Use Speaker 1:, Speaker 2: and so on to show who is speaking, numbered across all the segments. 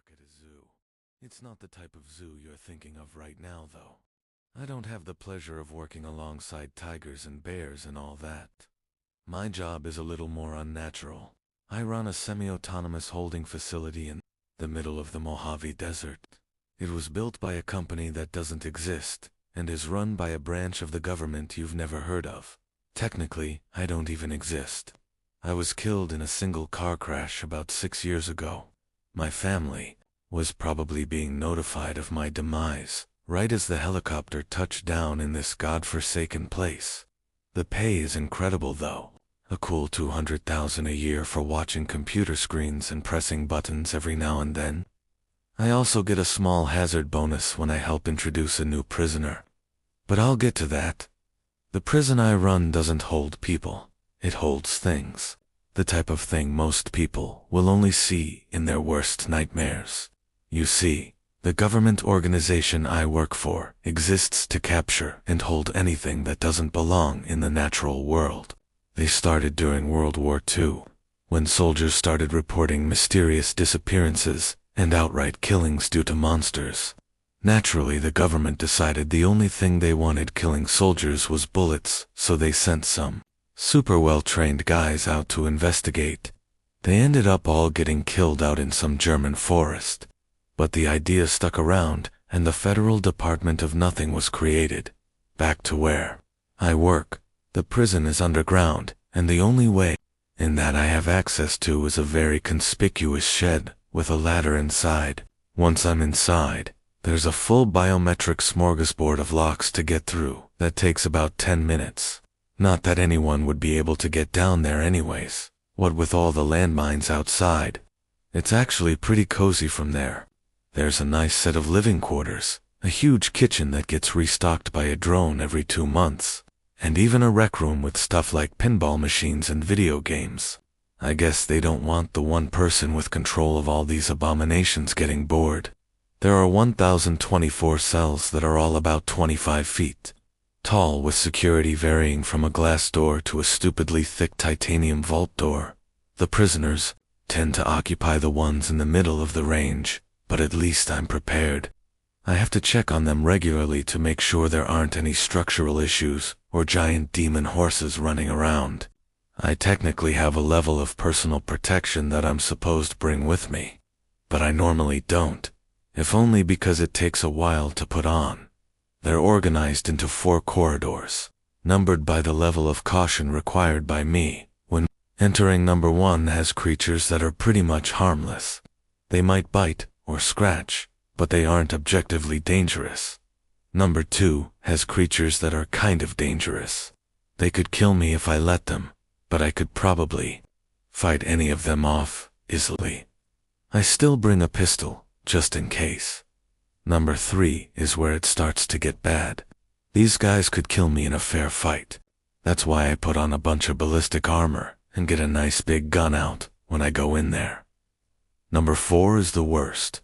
Speaker 1: work at a zoo. It's not the type of zoo you're thinking of right now, though. I don't have the pleasure of working alongside tigers and bears and all that. My job is a little more unnatural. I run a semi-autonomous holding facility in the middle of the Mojave Desert. It was built by a company that doesn't exist, and is run by a branch of the government you've never heard of. Technically, I don't even exist. I was killed in a single car crash about 6 years ago. My family was probably being notified of my demise right as the helicopter touched down in this godforsaken place. The pay is incredible though. A cool $200,000 a year for watching computer screens and pressing buttons every now and then. I also get a small hazard bonus when I help introduce a new prisoner. But I'll get to that. The prison I run doesn't hold people. It holds things. The type of thing most people will only see in their worst nightmares. You see, the government organization I work for exists to capture and hold anything that doesn't belong in the natural world. They started during World War II, when soldiers started reporting mysterious disappearances and outright killings due to monsters. Naturally, the government decided the only thing they wanted killing soldiers was bullets, so they sent some super well-trained guys out to investigate. They ended up all getting killed out in some German forest. But the idea stuck around, and the Federal Department of Nothing was created. Back to where I work. The prison is underground, and the only way in that I have access to is a very conspicuous shed with a ladder inside. Once I'm inside, there's a full biometric smorgasbord of locks to get through that takes about 10 minutes. Not that anyone would be able to get down there anyways. What with all the landmines outside. It's actually pretty cozy from there. There's a nice set of living quarters, a huge kitchen that gets restocked by a drone every 2 months, and even a rec room with stuff like pinball machines and video games. I guess they don't want the one person with control of all these abominations getting bored. There are 1,024 cells that are all about 25 feet tall, with security varying from a glass door to a stupidly thick titanium vault door. The prisoners tend to occupy the ones in the middle of the range, but at least I'm prepared. I have to check on them regularly to make sure there aren't any structural issues or giant demon horses running around. I technically have a level of personal protection that I'm supposed to bring with me, but I normally don't, if only because it takes a while to put on. They're organized into 4 corridors, numbered by the level of caution required by me. When entering number 1 has creatures that are pretty much harmless. They might bite or scratch, but they aren't objectively dangerous. Number 2 has creatures that are kind of dangerous. They could kill me if I let them, but I could probably fight any of them off easily. I still bring a pistol, just in case. Number 3 is where it starts to get bad. These guys could kill me in a fair fight. That's why I put on a bunch of ballistic armor and get a nice big gun out when I go in there. Number 4 is the worst.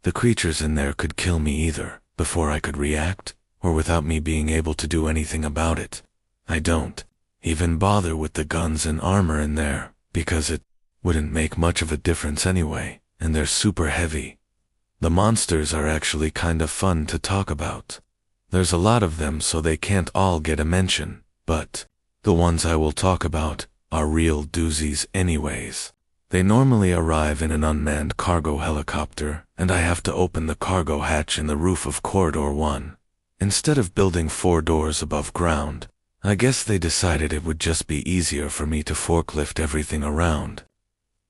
Speaker 1: The creatures in there could kill me either before I could react, or without me being able to do anything about it. I don't even bother with the guns and armor in there, because it wouldn't make much of a difference anyway, and they're super heavy. The monsters are actually kind of fun to talk about. There's a lot of them, so they can't all get a mention, but the ones I will talk about are real doozies anyways. They normally arrive in an unmanned cargo helicopter, and I have to open the cargo hatch in the roof of Corridor 1. Instead of building 4 doors above ground, I guess they decided it would just be easier for me to forklift everything around.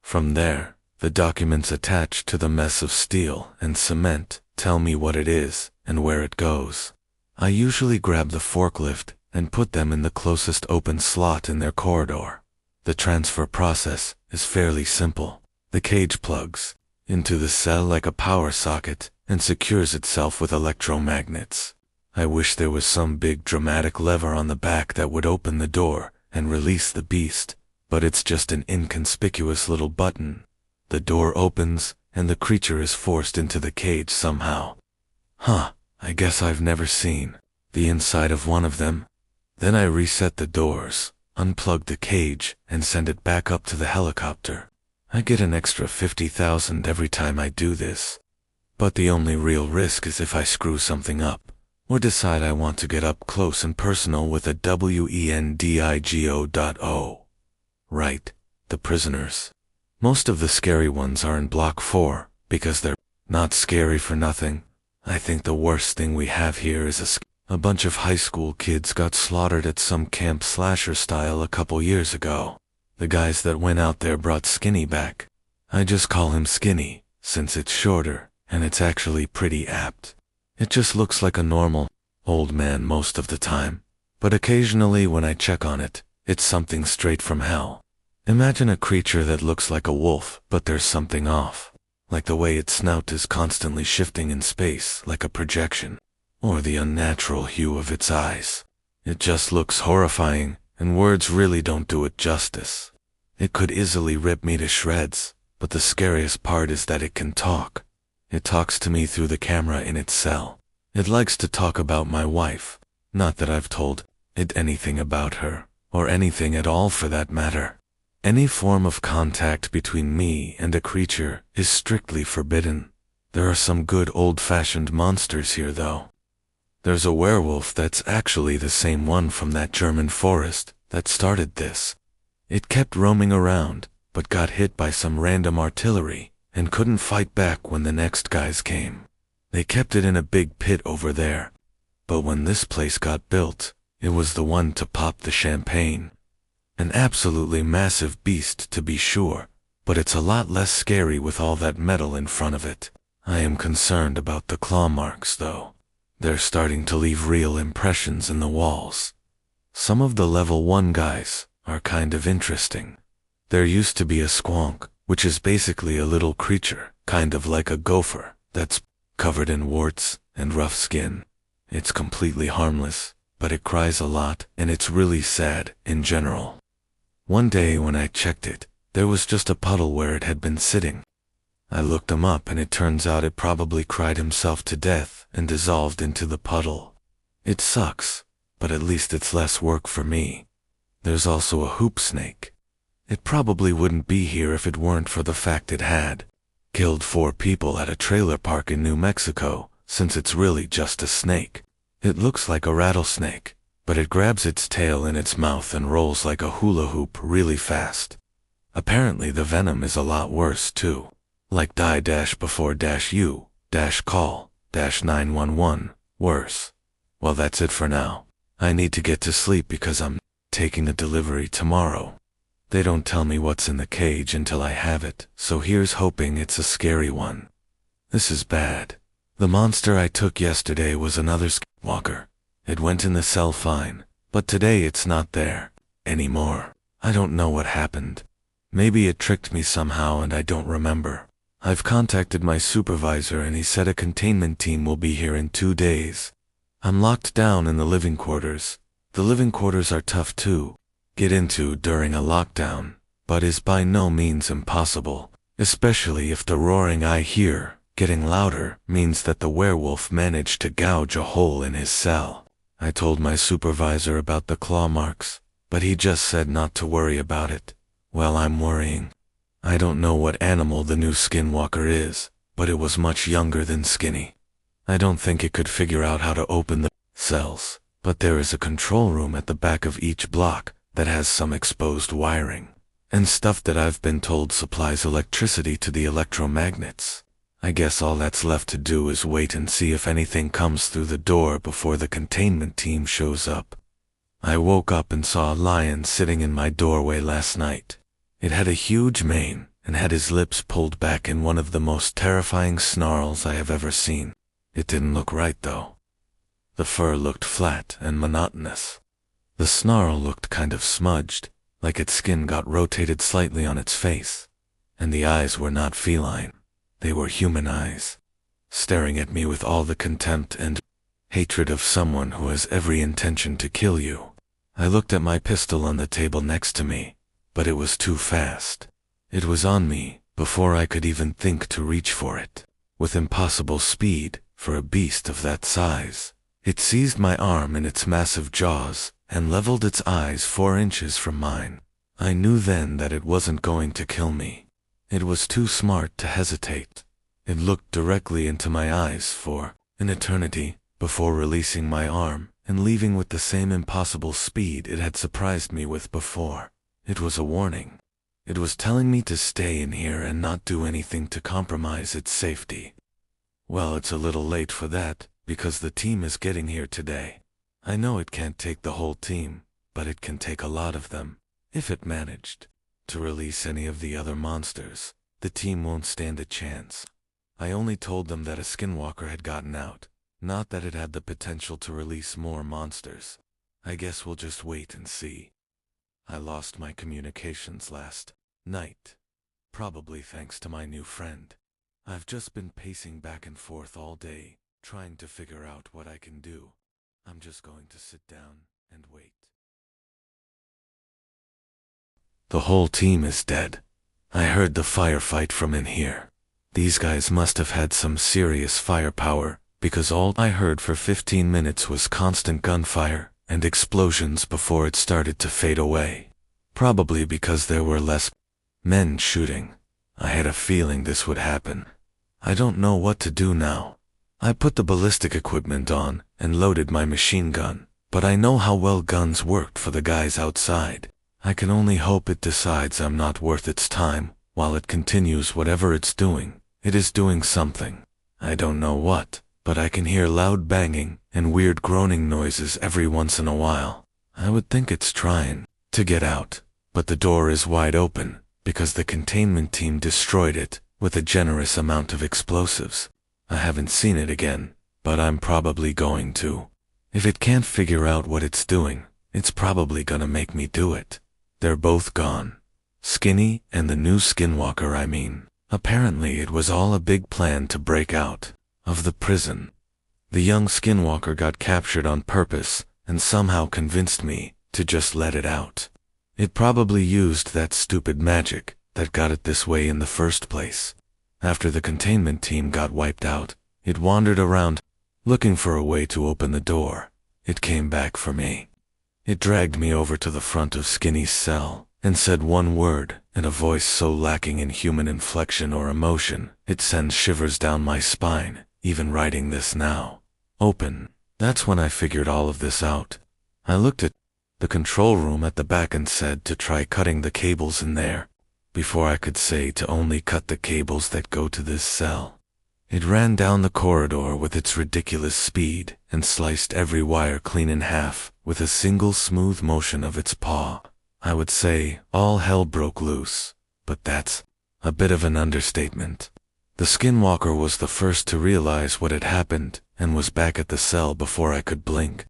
Speaker 1: From there, the documents attached to the mess of steel and cement tell me what it is and where it goes. I usually grab the forklift and put them in the closest open slot in their corridor. The transfer process is fairly simple. The cage plugs into the cell like a power socket and secures itself with electromagnets. I wish there was some big dramatic lever on the back that would open the door and release the beast, but it's just an inconspicuous little button. The door opens, and the creature is forced into the cage somehow. I guess I've never seen the inside of one of them. Then I reset the doors, unplug the cage, and send it back up to the helicopter. I get an extra 50,000 every time I do this. But the only real risk is if I screw something up, or decide I want to get up close and personal with a Wendigo. Right, the prisoners. Most of the scary ones are in Block 4, because they're not scary for nothing. I think the worst thing we have here is a bunch of high school kids got slaughtered at some camp slasher style a couple years ago. The guys that went out there brought Skinny back. I just call him Skinny, since it's shorter, and it's actually pretty apt. It just looks like a normal old man most of the time, but occasionally when I check on it, it's something straight from hell. Imagine a creature that looks like a wolf, but there's something off, like the way its snout is constantly shifting in space like a projection, or the unnatural hue of its eyes. It just looks horrifying, and words really don't do it justice. It could easily rip me to shreds, but the scariest part is that it can talk. It talks to me through the camera in its cell. It likes to talk about my wife, not that I've told it anything about her, or anything at all for that matter. Any form of contact between me and a creature is strictly forbidden. There are some good old-fashioned monsters here though. There's a werewolf that's actually the same one from that German forest that started this. It kept roaming around, but got hit by some random artillery, and couldn't fight back when the next guys came. They kept it in a big pit over there. But when this place got built, it was the one to pop the champagne. An absolutely massive beast to be sure, but it's a lot less scary with all that metal in front of it. I am concerned about the claw marks though. They're starting to leave real impressions in the walls. Some of the level 1 guys are kind of interesting. There used to be a squonk, which is basically a little creature, kind of like a gopher, that's covered in warts and rough skin. It's completely harmless, but it cries a lot, and it's really sad in general. One day when I checked it, there was just a puddle where it had been sitting. I looked him up and it turns out it probably cried himself to death and dissolved into the puddle. It sucks, but at least it's less work for me. There's also a hoop snake. It probably wouldn't be here if it weren't for the fact it had killed 4 people at a trailer park in New Mexico, since it's really just a snake. It looks like a rattlesnake, but it grabs its tail in its mouth and rolls like a hula hoop really fast. Apparently the venom is a lot worse too, like die-before-you-call-911, worse. Well, that's it for now. I need to get to sleep because I'm taking a delivery tomorrow. They don't tell me what's in the cage until I have it, so here's hoping it's a scary one. This is bad. The monster I took yesterday was another skinwalker. It went in the cell fine, but today it's not there anymore. I don't know what happened. Maybe it tricked me somehow and I don't remember. I've contacted my supervisor and he said a containment team will be here in 2 days. I'm locked down in the living quarters. The living quarters are tough to get into during a lockdown, but is by no means impossible, especially if the roaring I hear getting louder means that the werewolf managed to gouge a hole in his cell. I told my supervisor about the claw marks, but he just said not to worry about it. Well, I'm worrying. I don't know what animal the new skinwalker is, but it was much younger than Skinny. I don't think it could figure out how to open the cells, but there is a control room at the back of each block that has some exposed wiring, and stuff that I've been told supplies electricity to the electromagnets. I guess all that's left to do is wait and see if anything comes through the door before the containment team shows up. I woke up and saw a lion sitting in my doorway last night. It had a huge mane and had his lips pulled back in one of the most terrifying snarls I have ever seen. It didn't look right though. The fur looked flat and monotonous. The snarl looked kind of smudged, like its skin got rotated slightly on its face. And the eyes were not feline. They were human eyes, staring at me with all the contempt and hatred of someone who has every intention to kill you. I looked at my pistol on the table next to me, but it was too fast. It was on me before I could even think to reach for it. With impossible speed for a beast of that size, it seized my arm in its massive jaws and leveled its eyes 4 inches from mine. I knew then that it wasn't going to kill me. It was too smart to hesitate. It looked directly into my eyes for an eternity before releasing my arm and leaving with the same impossible speed it had surprised me with before. It was a warning. It was telling me to stay in here and not do anything to compromise its safety. Well, it's a little late for that, because the team is getting here today. I know it can't take the whole team, but it can take a lot of them, if it managed to release any of the other monsters. The team won't stand a chance. I only told them that a skinwalker had gotten out, not that it had the potential to release more monsters. I guess we'll just wait and see. I lost my communications last night, probably thanks to my new friend. I've just been pacing back and forth all day, trying to figure out what I can do. I'm just going to sit down and wait. The whole team is dead. I heard the firefight from in here. These guys must have had some serious firepower, because all I heard for 15 minutes was constant gunfire and explosions before it started to fade away. Probably because there were less men shooting. I had a feeling this would happen. I don't know what to do now. I put the ballistic equipment on and loaded my machine gun, but I know how well guns worked for the guys outside. I can only hope it decides I'm not worth its time while it continues whatever it's doing. It is doing something. I don't know what, but I can hear loud banging and weird groaning noises every once in a while. I would think it's trying to get out, but the door is wide open because the containment team destroyed it with a generous amount of explosives. I haven't seen it again, but I'm probably going to. If it can't figure out what it's doing, it's probably gonna make me do it. They're both gone. Skinny and the new skinwalker, I mean. Apparently it was all a big plan to break out of the prison. The young skinwalker got captured on purpose and somehow convinced me to just let it out. It probably used that stupid magic that got it this way in the first place. After the containment team got wiped out, it wandered around looking for a way to open the door. It came back for me. It dragged me over to the front of Skinny's cell and said one word in a voice so lacking in human inflection or emotion, it sends shivers down my spine, even writing this now. Open. That's when I figured all of this out. I looked at the control room at the back and said to try cutting the cables in there, before I could say to only cut the cables that go to this cell. It ran down the corridor with its ridiculous speed and sliced every wire clean in half with a single smooth motion of its paw. I would say all hell broke loose, but that's a bit of an understatement. The skinwalker was the first to realize what had happened and was back at the cell before I could blink.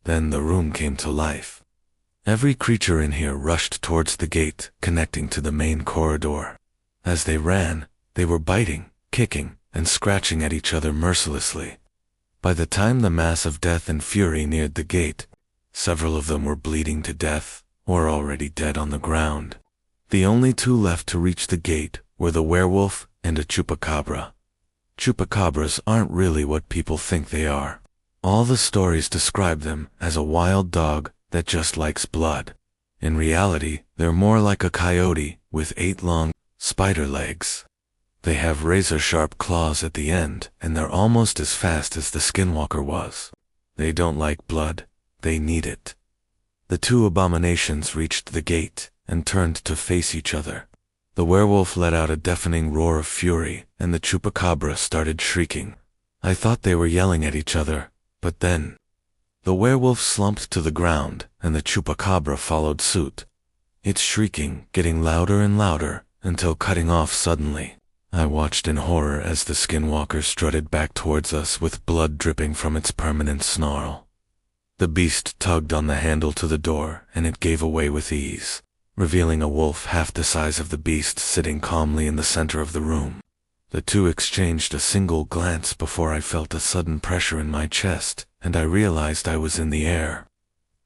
Speaker 1: Then the room came to life. Every creature in here rushed towards the gate connecting to the main corridor. As they ran, they were biting, kicking, and scratching at each other mercilessly. By the time the mass of death and fury neared the gate, several of them were bleeding to death or already dead on the ground. The only two left to reach the gate were the werewolf and a chupacabra. Chupacabras aren't really what people think they are. All the stories describe them as a wild dog that just likes blood. In reality, they're more like a coyote with 8 long spider legs. They have razor-sharp claws at the end, and they're almost as fast as the skinwalker was. They don't like blood, they need it. The two abominations reached the gate and turned to face each other. The werewolf let out a deafening roar of fury, and the chupacabra started shrieking. I thought they were yelling at each other, but then the werewolf slumped to the ground, and the chupacabra followed suit. Its shrieking getting louder and louder until cutting off suddenly. I watched in horror as the skinwalker strutted back towards us with blood dripping from its permanent snarl. The beast tugged on the handle to the door, and it gave away with ease, revealing a wolf half the size of the beast sitting calmly in the center of the room. The two exchanged a single glance before I felt a sudden pressure in my chest, and I realized I was in the air.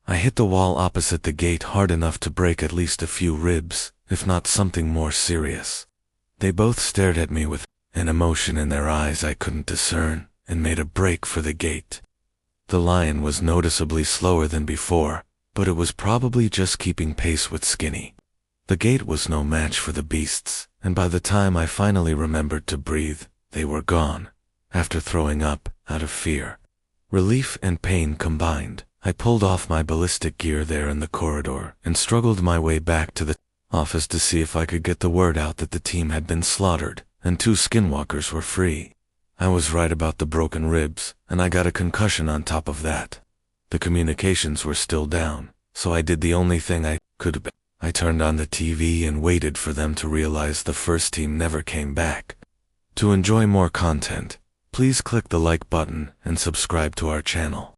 Speaker 1: I hit the wall opposite the gate hard enough to break at least a few ribs, if not something more serious. They both stared at me with an emotion in their eyes I couldn't discern, and made a break for the gate. The lion was noticeably slower than before, but it was probably just keeping pace with Skinny. The gate was no match for the beasts, and by the time I finally remembered to breathe, they were gone. After throwing up, out of fear, relief and pain combined, I pulled off my ballistic gear there in the corridor and struggled my way back to the office to see if I could get the word out that the team had been slaughtered and 2 skinwalkers were free. I was right about the broken ribs, and I got a concussion on top of that. The communications were still down, so I did the only thing I could. I turned on the TV and waited for them to realize the first team never came back. To enjoy more content, please click the like button and subscribe to our channel.